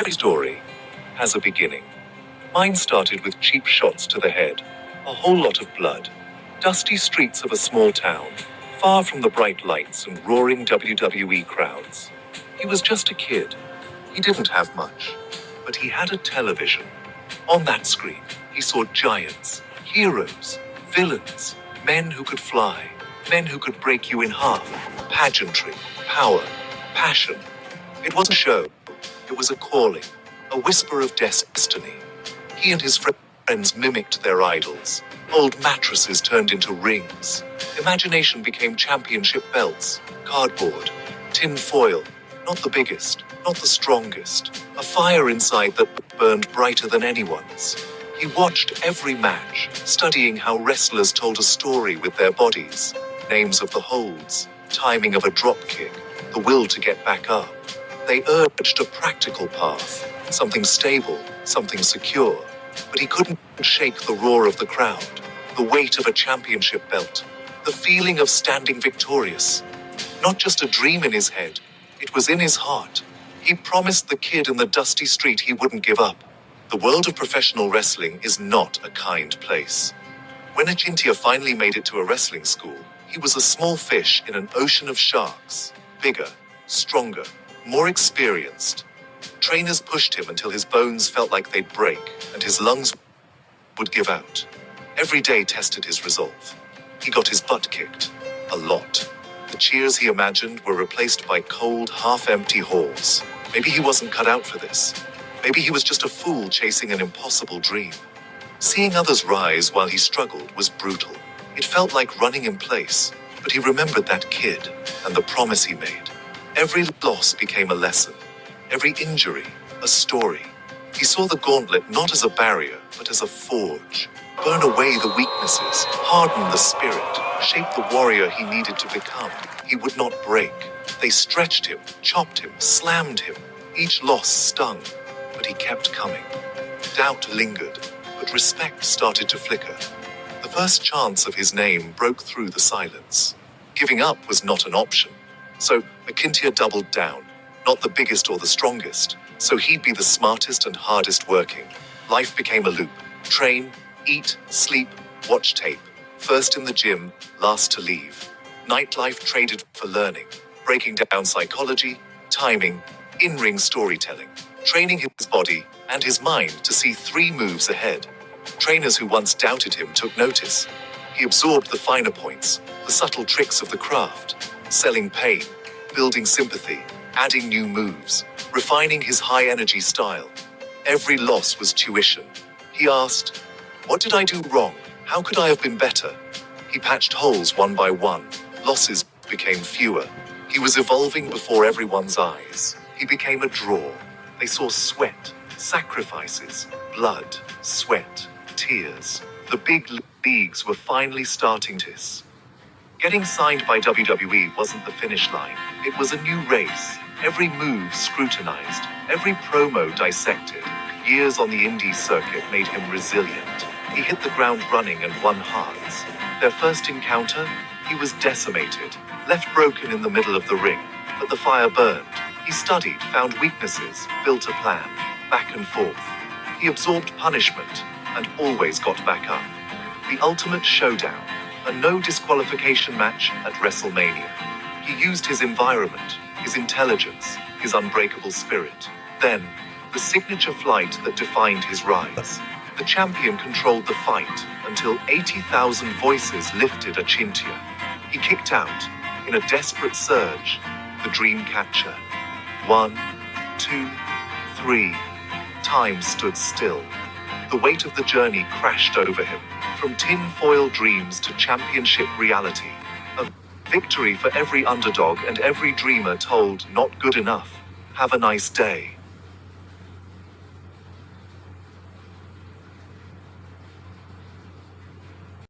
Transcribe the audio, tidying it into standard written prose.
Every story has a beginning. Mine started with cheap shots to the head, a whole lot of blood, dusty streets of a small town, far from the bright lights and roaring WWE crowds. He was just a kid. He didn't have much, but he had a television. On that screen, he saw giants, heroes, villains, men who could fly, men who could break you in half, pageantry, power, passion. It wasn't a show. It was a calling, a whisper of destiny. He and his friends mimicked their idols. Old mattresses turned into rings. Imagination became championship belts, cardboard, tin foil, not the biggest, not the strongest. A fire inside that burned brighter than anyone's. He watched every match, studying how wrestlers told a story with their bodies. Names of the holds, timing of a drop kick, the will to get back up. They urged a practical path, something stable, something secure. But he couldn't shake the roar of the crowd, the weight of a championship belt, the feeling of standing victorious. Not just a dream in his head, it was in his heart. He promised the kid in the dusty street he wouldn't give up. The world of professional wrestling is not a kind place. When Achintya finally made it to a wrestling school, he was a small fish in an ocean of sharks. Bigger, stronger, more experienced. Trainers pushed him until his bones felt like they'd break and his lungs would give out. Every day tested his resolve. He got his butt kicked. A lot. The cheers he imagined were replaced by cold, half-empty halls. Maybe he wasn't cut out for this. Maybe he was just a fool chasing an impossible dream. Seeing others rise while he struggled was brutal. It felt like running in place, but he remembered that kid and the promise he made. Every loss became a lesson. Every injury, a story. He saw the gauntlet not as a barrier, but as a forge. Burn away the weaknesses, harden the spirit, shape the warrior he needed to become. He would not break. They stretched him, chopped him, slammed him. Each loss stung, but he kept coming. Doubt lingered, but respect started to flicker. The first chants of his name broke through the silence. Giving up was not an option. So Achintya doubled down. Not the biggest or the strongest, so he'd be the smartest and hardest working. Life became a loop. Train, eat, sleep, watch tape. First in the gym, last to leave. Nightlife traded for learning, breaking down psychology, timing, in-ring storytelling, training his body and his mind to see 3 moves ahead. Trainers who once doubted him took notice. He absorbed the finer points, the subtle tricks of the craft, selling pain, building sympathy, adding new moves, refining his high-energy style. Every loss was tuition. He asked, "What did I do wrong? How could I have been better?" He patched holes one by one. Losses became fewer. He was evolving before everyone's eyes. He became a draw. They saw sweat, sacrifices, blood, sweat, tears. The big leagues were finally starting to hiss. Getting signed by WWE wasn't the finish line. It was a new race. Every move scrutinized, every promo dissected. Years on the indie circuit made him resilient. He hit the ground running and won hearts. Their first encounter, he was decimated, left broken in the middle of the ring. But the fire burned. He studied, found weaknesses, built a plan, back and forth. He absorbed punishment and always got back up. The ultimate showdown. A no disqualification match at WrestleMania. He used his environment, his intelligence, his unbreakable spirit. Then, the signature flight that defined his rise. The champion controlled the fight until 80,000 voices lifted Achintya. He kicked out, in a desperate surge, the dream catcher. 1, 2, 3. Time stood still. The weight of the journey crashed over him. From tin-foil dreams to championship reality. A victory for every underdog and every dreamer told, "Not good enough. Have a nice day."